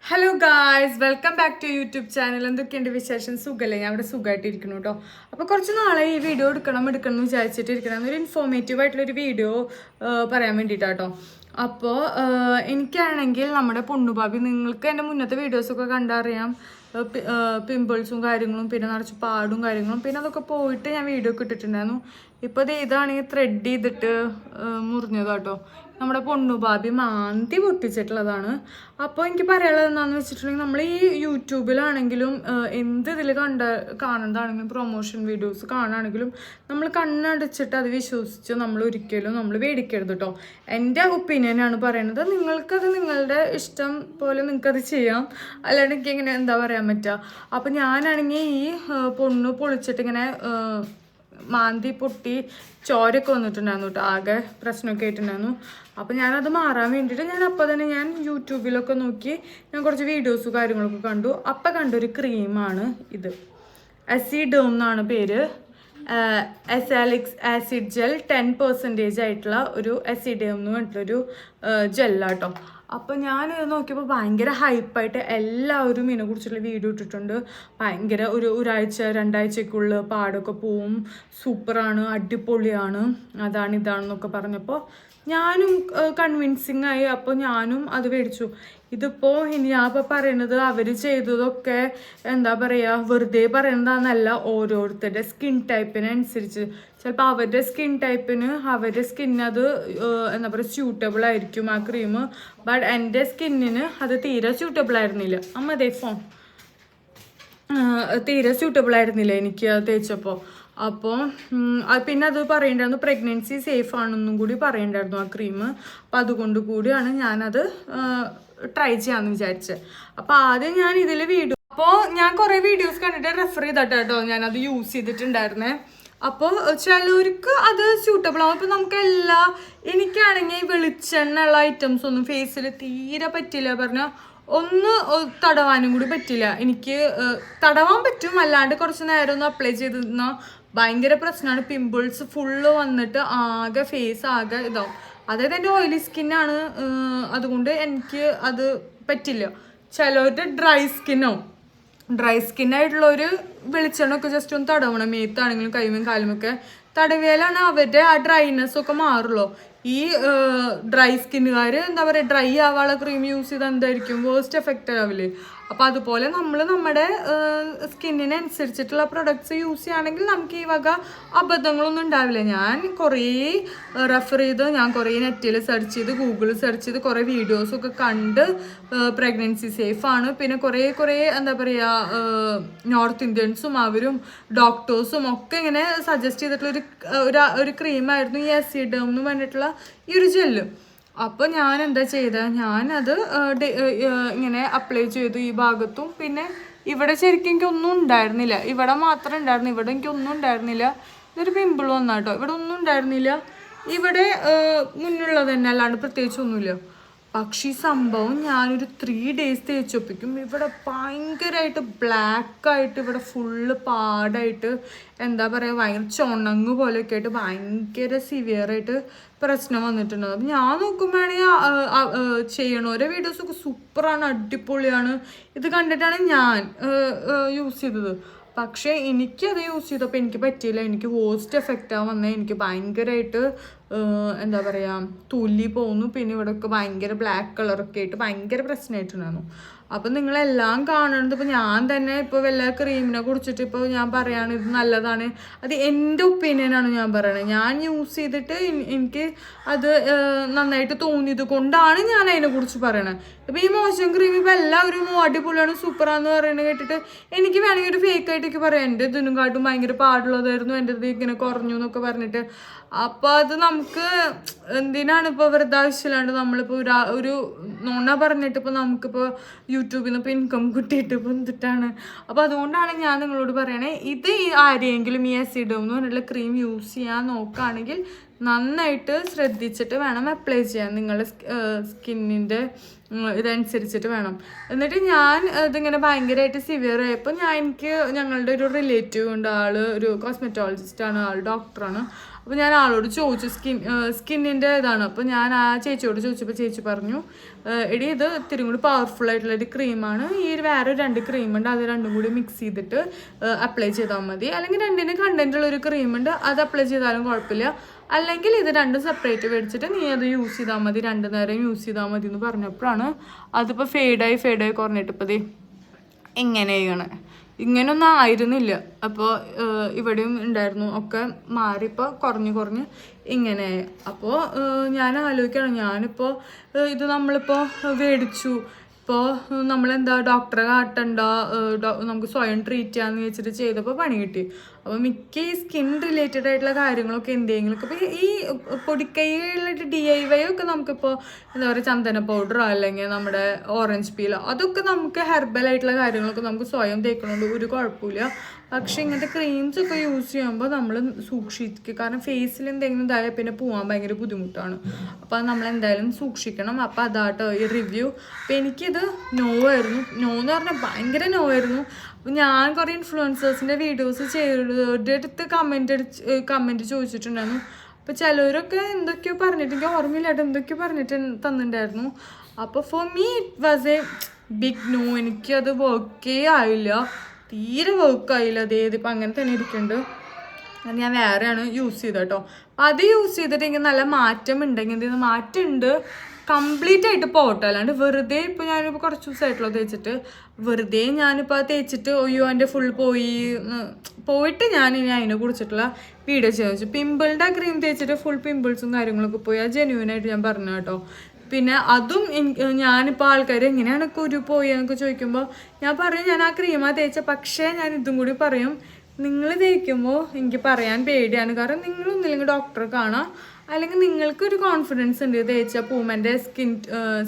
Hello guys, welcome back to YouTube channel. എന്തൊക്കെയുണ്ട് വിശേഷം? സുഖമല്ലേ? ഞാൻ ഇവിടെ സുഖമായിട്ടിരിക്കുന്നു കേട്ടോ. അപ്പോൾ കുറച്ച് നാളെ ഈ വീഡിയോ എടുക്കണം എന്ന് വിചാരിച്ചിട്ടിരിക്കണം. ഒരു ഇൻഫോർമേറ്റീവ് ആയിട്ടുള്ളൊരു വീഡിയോ പറയാൻ വേണ്ടിയിട്ടാട്ടോ. അപ്പോൾ എനിക്കാണെങ്കിൽ നമ്മുടെ പൊണ്ണുപാബി, നിങ്ങൾക്ക് എൻ്റെ മുന്നത്തെ വീഡിയോസൊക്കെ കണ്ടറിയാം, പിമ്പിൾസും കാര്യങ്ങളും പിന്നെ നിറച്ച് പാടും കാര്യങ്ങളും, പിന്നെ അതൊക്കെ പോയിട്ട് ഞാൻ വീഡിയോ ഒക്കെ ഇട്ടിട്ടുണ്ടായിരുന്നു. ഇപ്പോൾ ഇതാണെങ്കിൽ ത്രെഡ് ചെയ്തിട്ട് മുറിഞ്ഞതാട്ടോ. നമ്മുടെ പൊണ്ണുപാബി മാന്തി പൊട്ടിച്ചിട്ടുള്ളതാണ്. അപ്പോൾ എനിക്ക് പറയാനുള്ളത് എന്താണെന്ന് വെച്ചിട്ടുണ്ടെങ്കിൽ, നമ്മൾ ഈ യൂട്യൂബിലാണെങ്കിലും എന്ത് ഇതിൽ കാണുന്നതാണെങ്കിലും പ്രൊമോഷൻ വീഡിയോസ് കാണുകയാണെങ്കിലും നമ്മൾ കണ്ണടച്ചിട്ട് അത് വിശ്വസിച്ച് നമ്മൾ ഒരിക്കലും മേടിക്കരുത് കേട്ടോ. എൻ്റെ ഒപ്പീനിയനാണ് പറയുന്നത്. നിങ്ങൾക്കത് നിങ്ങളുടെ ഇഷ്ടം പോലെ നിങ്ങൾക്കത് ചെയ്യാം, അല്ലാണ്ട് എനിക്ക് ഇങ്ങനെ എന്താ പറയാൻ പറ്റുക. അപ്പം ഞാനാണെങ്കിൽ ഈ പൊണ്ണ് പൊളിച്ചിട്ട് ഇങ്ങനെ മാന്തി പൊട്ടി ചോരൊക്കെ വന്നിട്ടുണ്ടായിരുന്നു കേട്ടോ. ആകെ പ്രശ്നമൊക്കെ ആയിട്ടുണ്ടായിരുന്നു. അപ്പോൾ ഞാനത് മാറാൻ വേണ്ടിയിട്ട് അപ്പോൾ തന്നെ ഞാൻ യൂട്യൂബിലൊക്കെ നോക്കി ഞാൻ കുറച്ച് വീഡിയോസും കാര്യങ്ങളൊക്കെ കണ്ടു. അപ്പം കണ്ടൊരു ക്രീമാണ് ഇത്. അസിഡേം എന്നാണ് പേര്. എസാലിക്സ് ആസിഡ് ജെൽ 10% ആയിട്ടുള്ള ഒരു അസിഡേം എന്ന് പറഞ്ഞിട്ടൊരു ജെല്ലാട്ടോ. അപ്പോൾ ഞാൻ നോക്കിയപ്പോൾ ഭയങ്കര ഹൈപ്പായിട്ട് എല്ലാവരും ഇതിനെക്കുറിച്ചുള്ള വീഡിയോ ഇട്ടിട്ടുണ്ട്. ഭയങ്കര ഒരാഴ്ച 2 ആഴ്ചക്കുള്ളിൽ പാടൊക്കെ പോവും, സൂപ്പറാണ്, അടിപൊളിയാണ്, അതാണ് ഇതാണെന്നൊക്കെ പറഞ്ഞപ്പോൾ ഞാനും കൺവിൻസിങ് ആയി. അപ്പോൾ ഞാനും അത് മേടിച്ചു. ഇതിപ്പോൾ ഞാൻ ഇപ്പോൾ പറയണത് അവർ ചെയ്തതൊക്കെ എന്താ പറയുക, വെറുതെ പറയുന്നതാണെന്നല്ല. ഓരോരുത്തരുടെ സ്കിൻ ടൈപ്പിനനുസരിച്ച് ചിലപ്പോൾ അവരുടെ സ്കിൻ ടൈപ്പിന് അവരുടെ സ്കിന്നത് എന്താ പറയുക സ്യൂട്ടബിൾ ആയിരിക്കും ആ ക്രീം. ബട്ട് എൻ്റെ സ്കിന്നിന് അത് തീരെ സ്യൂട്ടബിൾ ആയിരുന്നില്ല. അമ്മതേ ഫോൺ തീരെ സ്യൂട്ടബിൾ ആയിരുന്നില്ല എനിക്ക് അത് തേച്ചപ്പോൾ. അപ്പോൾ പിന്നെ അത് പറയണ്ടായിരുന്നു പ്രഗ്നൻസി സേഫ് ആണെന്നും കൂടി പറയണ്ടായിരുന്നു ആ ക്രീം. അപ്പോൾ അതുകൊണ്ട് കൂടിയാണ് ഞാനത് ട്രൈ ചെയ്യാമെന്ന് വിചാരിച്ചത്. അപ്പോൾ ആദ്യം ഞാൻ ഇതിൽ അപ്പോൾ ഞാൻ കുറേ വീഡിയോസ് കണ്ടിട്ട് റെഫർ ചെയ്തിട്ടോ ഞാനത് യൂസ് ചെയ്തിട്ടുണ്ടായിരുന്നേ. അപ്പോൾ ചിലവർക്ക് അത് സ്യൂട്ടബിൾ ആവും. ഇപ്പോൾ നമുക്ക് എനിക്കാണെങ്കിൽ വെളിച്ചെണ്ണ ഉള്ള ഐറ്റംസ് ഒന്നും ഫേസിൽ തീരെ പറ്റില്ല. പറഞ്ഞാൽ ഒന്ന് തടവാനും കൂടി പറ്റില്ല. എനിക്ക് തടവാൻ പറ്റും, അല്ലാണ്ട് കുറച്ച് നേരം ഒന്ന് അപ്ലൈ ചെയ്തിരുന്നാൽ ഭയങ്കര പ്രശ്നമാണ്. പിമ്പിൾസ് ഫുള്ള് വന്നിട്ട് ആകെ ഫേസ് ആകെ ഇതാവും. അതായത് എൻ്റെ ഓയിലി സ്കിന്നാണ്, അതുകൊണ്ട് എനിക്ക് അത് പറ്റില്ല. ചിലവരുടെ ഡ്രൈ സ്കിന്നായിട്ടുള്ളൊരു വെളിച്ചെണ്ണൊക്കെ ജസ്റ്റ് ഒന്ന് തടവണം. മേത്താണെങ്കിലും കൈമയും കാലുമൊക്കെ തടവിയാലാണ് അവരുടെ ആ ഡ്രൈനെസ് ഒക്കെ മാറുള്ളൂ. ഈ ഡ്രൈ സ്കിന്നുകാർ എന്താ പറയുക, ഡ്രൈ ആവാനുള്ള ക്രീം യൂസ് ചെയ്താൽ എന്തായിരിക്കും വേസ്റ്റ് എഫക്റ്റ് ആവില്ലേ. അപ്പോൾ അതുപോലെ നമ്മൾ നമ്മുടെ സ്കിന്നിനനുസരിച്ചിട്ടുള്ള പ്രൊഡക്ട്സ് യൂസ് ചെയ്യുകയാണെങ്കിൽ നമുക്ക് ഈ വക അബദ്ധങ്ങളൊന്നും ഉണ്ടാവില്ല. ഞാൻ കുറേ റെഫർ ചെയ്ത്, ഞാൻ കുറേ നെറ്റിൽ സെർച്ച് ചെയ്ത്, ഗൂഗിളിൽ സെർച്ച് ചെയ്ത് കുറേ വീഡിയോസൊക്കെ കണ്ട് പ്രഗ്നൻസി സേഫാണ്. പിന്നെ കുറേ എന്താ പറയുക നോർത്ത് ഇന്ത്യൻസും അവരും ഡോക്ടേഴ്സും ഒക്കെ ഇങ്ങനെ സജസ്റ്റ് ചെയ്തിട്ടുള്ള ഒരു ക്രീമായിരുന്നു ഈ അസിഡേം എന്ന് പറഞ്ഞിട്ടുള്ള ഈ ഒരു ജെല്ല്. അപ്പോൾ ഞാൻ എന്താ ചെയ്തത്, ഞാനത് ഇങ്ങനെ അപ്ലൈ ചെയ്തു ഈ ഭാഗത്തും. പിന്നെ ഇവിടെ ശരിക്കും എനിക്കൊന്നും ഉണ്ടായിരുന്നില്ല, ഇവിടെ മാത്രമേ ഉണ്ടായിരുന്നു. ഇവിടെ എനിക്കൊന്നും ഉണ്ടായിരുന്നില്ല. ഇതൊരു പിമ്പിൾ വന്നാട്ടോ. ഇവിടെ ഒന്നും ഉണ്ടായിരുന്നില്ല. ഇവിടെ മുന്നുള്ളത് തന്നെ, അല്ലാണ്ട് പ്രത്യേകിച്ചൊന്നുമില്ല. പക്ഷേ ഈ സംഭവം ഞാനൊരു 3 days തേച്ചൊപ്പിക്കും ഇവിടെ ഭയങ്കരമായിട്ട് ബ്ലാക്കായിട്ട്, ഇവിടെ ഫുള്ള് പാടായിട്ട് എന്താ പറയുക ഭയങ്കര ചുണങ്ങ് പോലെയൊക്കെ ആയിട്ട് ഭയങ്കര സിവിയറായിട്ട് പ്രശ്നം വന്നിട്ടുണ്ട്. അപ്പം ഞാൻ നോക്കുമ്പോഴാണെങ്കിൽ ചെയ്യണോരോ വീഡിയോസൊക്കെ സൂപ്പറാണ്, അടിപൊളിയാണ്. ഇത് കണ്ടിട്ടാണ് ഞാൻ യൂസ് ചെയ്തത്. പക്ഷേ എനിക്കത് യൂസ് ചെയ്തപ്പോൾ എനിക്ക് പറ്റിയില്ല. എനിക്ക് വേസ്റ്റ് എഫക്റ്റാണ് വന്നത്. എനിക്ക് ഭയങ്കരമായിട്ട് എന്താ പറയുക തൊലി പോകുന്നു. പിന്നെ ഇവിടെയൊക്കെ ഭയങ്കര ബ്ലാക്ക് കളറൊക്കെ ആയിട്ട് ഭയങ്കര പ്രശ്നമായിട്ടുണ്ടായിരുന്നു. അപ്പം നിങ്ങളെല്ലാം കാണുന്നത്, ഇപ്പോൾ ഞാൻ തന്നെ ഇപ്പോൾ വല്ല ക്രീമിനെ കുറിച്ചിട്ട് ഇപ്പോൾ ഞാൻ പറയുകയാണ് ഇത് നല്ലതാണ്, അത് എൻ്റെ ഒപ്പീനിയനാണ് ഞാൻ പറയണത്. ഞാൻ യൂസ് ചെയ്തിട്ട് എനിക്ക് അത് നന്നായിട്ട് തോന്നിയത് കൊണ്ടാണ് ഞാൻ അതിനെക്കുറിച്ച് പറയണത്. ഇപ്പോൾ ഈ മോശം ക്രീം ഇപ്പോൾ എല്ലാവരും അടിപൊളിയാണ് സൂപ്പറാന്ന് പറയുന്നത് കേട്ടിട്ട് എനിക്ക് വേണമെങ്കിൽ ഒരു ഫേക്കായിട്ടൊക്കെ പറയാം എൻ്റെ ഇതിനും കാട്ടും ഭയങ്കര പാടുള്ളതായിരുന്നു, എൻ്റെ ഇത് ഇങ്ങനെ കുറഞ്ഞു എന്നൊക്കെ പറഞ്ഞിട്ട്. അപ്പോൾ അത് നമുക്ക് എന്തിനാണ് ഇപ്പോൾ വെറുതെ ആവശ്യമില്ലാണ്ട് നമ്മളിപ്പോൾ ഒരു നുണ പറഞ്ഞിട്ട് ഇപ്പോൾ നമുക്കിപ്പോൾ യൂട്യൂബിൽ നിന്ന് ഇപ്പോൾ ഇൻകം കിട്ടിയിട്ട് ഇപ്പോൾ എന്തിട്ടാണ്. അപ്പോൾ അതുകൊണ്ടാണ് ഞാൻ നിങ്ങളോട് പറയണേ, ഇത് ആരെയെങ്കിലും ഈ അസിഡേം എന്ന് പറഞ്ഞിട്ടുള്ള ക്രീം യൂസ് ചെയ്യാൻ നോക്കുകയാണെങ്കിൽ നന്നായിട്ട് ശ്രദ്ധിച്ചിട്ട് വേണം അപ്ലൈ ചെയ്യാൻ. നിങ്ങളുടെ സ്കിന്നിൻ്റെ ഇതനുസരിച്ചിട്ട് വേണം. എന്നിട്ട് ഞാൻ ഇതിങ്ങനെ ഭയങ്കരമായിട്ട് സിവിയർ ആയപ്പോൾ ഞങ്ങളുടെ ഒരു റിലേറ്റീവ് ഉണ്ട്, ആൾ ഒരു കോസ്മെറ്റോളജിസ്റ്റാണ്, ആൾ ഡോക്ടറാണ്. അപ്പോൾ ഞാൻ ആളോട് ചോദിച്ചു സ്കിന്നിൻ്റെ ഇതാണ്. അപ്പോൾ ഞാൻ ആ ചേച്ചിയോട് ചോദിച്ചപ്പോൾ ചേച്ചി പറഞ്ഞു, എടി ഇത് ഇത്തിരി കൂടി പവർഫുൾ ആയിട്ടുള്ളൊരു ക്രീമാണ്, ഈ വേറെ 2 ക്രീമുണ്ട്, അത് രണ്ടും കൂടി മിക്സ് ചെയ്തിട്ട് അപ്ലൈ ചെയ്താൽ മതി, അല്ലെങ്കിൽ രണ്ടിനും കണ്ടൻറ്റുള്ളൊരു ക്രീമുണ്ട്, അത് അപ്ലൈ ചെയ്താലും കുഴപ്പമില്ല, അല്ലെങ്കിൽ ഇത് രണ്ടും സെപ്പറേറ്റ് മേടിച്ചിട്ട് നീ അത് യൂസ് ചെയ്താൽ മതി, 2 നേരം യൂസ് ചെയ്താൽ മതി എന്ന് പറഞ്ഞപ്പോഴാണ് അതിപ്പോൾ ഫെയ്ഡായി കുറഞ്ഞിട്ട് ഇപ്പോൾ ഇങ്ങനെ ചെയ്യണേ. ഇങ്ങനൊന്നും ആയിരുന്നില്ല. അപ്പോൾ ഇവിടെയും ഉണ്ടായിരുന്നു, ഒക്കെ മാറിപ്പോൾ കുറഞ്ഞ് ഇങ്ങനെ. അപ്പോൾ ഞാൻ ആലോചിക്കണം, ഞാനിപ്പോൾ ഇത് നമ്മളിപ്പോൾ മേടിച്ചു, ഇപ്പോൾ നമ്മളെന്താ ഡോക്ടറെ കാട്ടണ്ട, നമുക്ക് സ്വയം ട്രീറ്റ് ചെയ്യാമെന്ന് വെച്ചിട്ട് ചെയ്തപ്പോൾ പണി കിട്ടി. അപ്പോൾ മിക്ക ഈ സ്കിൻ റിലേറ്റഡ് ആയിട്ടുള്ള കാര്യങ്ങളൊക്കെ എന്തെങ്കിലുമൊക്കെ ഇപ്പോൾ ഈ പൊടിക്കൈകളായിട്ട് DIY ഒക്കെ നമുക്കിപ്പോൾ എന്താ പറയുക, ചന്ദന പൗഡറോ അല്ലെങ്കിൽ നമ്മുടെ ഓറഞ്ച് പീലോ, അതൊക്കെ നമുക്ക് ഹെർബലായിട്ടുള്ള കാര്യങ്ങളൊക്കെ നമുക്ക് സ്വയം തേക്കണോണ്ട് ഒരു കുഴപ്പമില്ല. പക്ഷെ ഇങ്ങനത്തെ ക്രീംസ് ഒക്കെ യൂസ് ചെയ്യുമ്പോൾ നമ്മൾ സൂക്ഷിക്കുക, കാരണം ഫേസിൽ എന്തെങ്കിലും ഇതായാൽ പിന്നെ പോകാൻ ഭയങ്കര ബുദ്ധിമുട്ടാണ്. അപ്പോൾ അത് നമ്മളെന്തായാലും സൂക്ഷിക്കണം. അപ്പോൾ അതാട്ടോ ഈ റിവ്യൂ. അപ്പോൾ എനിക്കിത് നോ എന്ന് പറഞ്ഞാൽ ഭയങ്കര നോ ആയിരുന്നു. അപ്പോൾ ഞാൻ കുറേ ഇൻഫ്ലുവൻസേഴ്സിൻ്റെ വീഡിയോസ് ചെയ്തെടുത്ത് കമൻറ്റ് ചോദിച്ചിട്ടുണ്ടായിരുന്നു. അപ്പോൾ ചിലവരൊക്കെ എന്തൊക്കെയോ പറഞ്ഞിട്ട്, എനിക്ക് ഓർമ്മയില്ലായിട്ട് എന്തൊക്കെയോ പറഞ്ഞിട്ട് തന്നിട്ടുണ്ടായിരുന്നു. അപ്പോൾ for me it was a big no. എനിക്കത് വർക്കേ ആയില്ല, തീരെ വർക്കായില്ല. ഇപ്പം അങ്ങനെ തന്നെ ഇരിക്കുന്നുണ്ട്. അത് ഞാൻ വേറെയാണ് യൂസ് ചെയ്തത് കേട്ടോ. അത് യൂസ് ചെയ്തിട്ട് എനിക്ക് നല്ല മാറ്റം ഉണ്ടെങ്കിൽ എന്തെങ്കിലും മാറ്റമുണ്ട്, കംപ്ലീറ്റ് ആയിട്ട് പോട്ടെ. അല്ലാണ്ട് വെറുതെ ഇപ്പോൾ ഞാനിപ്പോൾ കുറച്ച് ദിവസമായിട്ടുള്ള തേച്ചിട്ട് വെറുതെ ഞാനിപ്പോൾ തേച്ചിട്ട് ഒയ്യോ എൻ്റെ ഫുൾ പോയിട്ട് ഞാൻ ഇനി അതിനെ കുറിച്ചിട്ടുള്ള വീഡിയോ ചെയ്യാൻ വെച്ചു. പിമ്പിളിൻ്റെ ക്രീം തേച്ചിട്ട് ഫുൾ പിമ്പിൾസും കാര്യങ്ങളൊക്കെ പോയി, അത് ജെന്യൂനായിട്ട് ഞാൻ പറഞ്ഞു കേട്ടോ. പിന്നെ അതും ഞാനിപ്പോൾ ആൾക്കാർ എങ്ങനെയാണ് കുരു പോയി എന്നൊക്കെ ചോദിക്കുമ്പോൾ ഞാൻ പറയും ഞാൻ ആ ക്രീമാണ് തേച്ച. പക്ഷേ ഞാൻ ഇതും കൂടി പറയും, നിങ്ങൾ തേക്കുമ്പോൾ എനിക്ക് പറയാൻ പേടിയാണ്, കാരണം നിങ്ങളൊന്നില്ലെങ്കിൽ ഡോക്ടറെ കാണാം, അല്ലെങ്കിൽ നിങ്ങൾക്കൊരു കോൺഫിഡൻസ് ഉണ്ട് തേച്ച പൂമൻ്റെ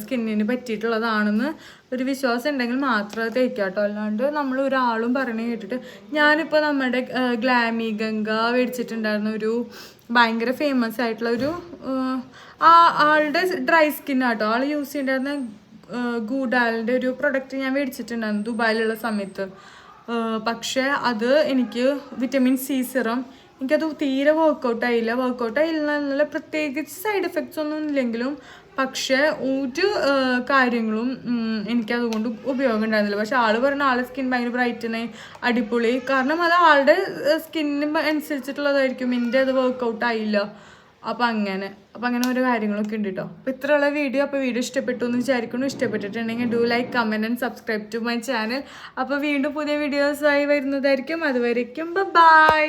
സ്കിന്നിന് പറ്റിയിട്ടുള്ളതാണെന്ന് ഒരു വിശ്വാസം ഉണ്ടെങ്കിൽ മാത്രമേ തേക്കാം കേട്ടോ. അല്ലാണ്ട് നമ്മൾ ഒരാളും പറയണ കേട്ടിട്ട്. ഞാനിപ്പോൾ നമ്മുടെ ഗ്ലാമി ഗംഗ മേടിച്ചിട്ടുണ്ടായിരുന്ന ഒരു ഭയങ്കര ഫേമസ് ആയിട്ടുള്ള ഒരു ആളുടെ ഡ്രൈ സ്കിന്നാട്ടോ, ആൾ യൂസ് ചെയ്തിട്ടുണ്ടായിരുന്ന ഗൂഡാലിൻ്റെ ഒരു പ്രൊഡക്റ്റ് ഞാൻ മേടിച്ചിട്ടുണ്ടായിരുന്നു ദുബായിലുള്ള സമയത്ത്. പക്ഷേ അത് എനിക്ക് വിറ്റമിൻ C സിറം, എനിക്കത് തീരെ വർക്കൗട്ടായില്ല എന്നുള്ള പ്രത്യേകിച്ച് സൈഡ് എഫക്ട്സ് ഒന്നും ഇല്ലെങ്കിലും, പക്ഷേ ഒരു കാര്യങ്ങളും എനിക്കതുകൊണ്ട് ഉപയോഗം ഉണ്ടായിരുന്നില്ല. പക്ഷെ ആൾ പറഞ്ഞ ആളുടെ സ്കിൻ ഭയങ്കര ബ്രൈറ്റനായി അടിപൊളി, കാരണം അത് ആളുടെ സ്കിന്നിന് അനുസരിച്ചിട്ടുള്ളതായിരിക്കും. എൻ്റെ അത് വർക്കൗട്ടായില്ല. അപ്പോൾ അങ്ങനെ ഓരോ കാര്യങ്ങളൊക്കെ ഉണ്ട് കേട്ടോ. അപ്പോൾ ഇത്രയുള്ള വീഡിയോ. അപ്പോൾ വീഡിയോ ഇഷ്ടപ്പെട്ടു എന്ന് വിചാരിക്കുന്നു. ഇഷ്ടപ്പെട്ടിട്ടുണ്ടെങ്കിൽ do like, comment and subscribe to my channel. അപ്പോൾ വീണ്ടും പുതിയ വീഡിയോസായി വരുന്നതായിരിക്കും. അതുവരേക്കും ബൈ.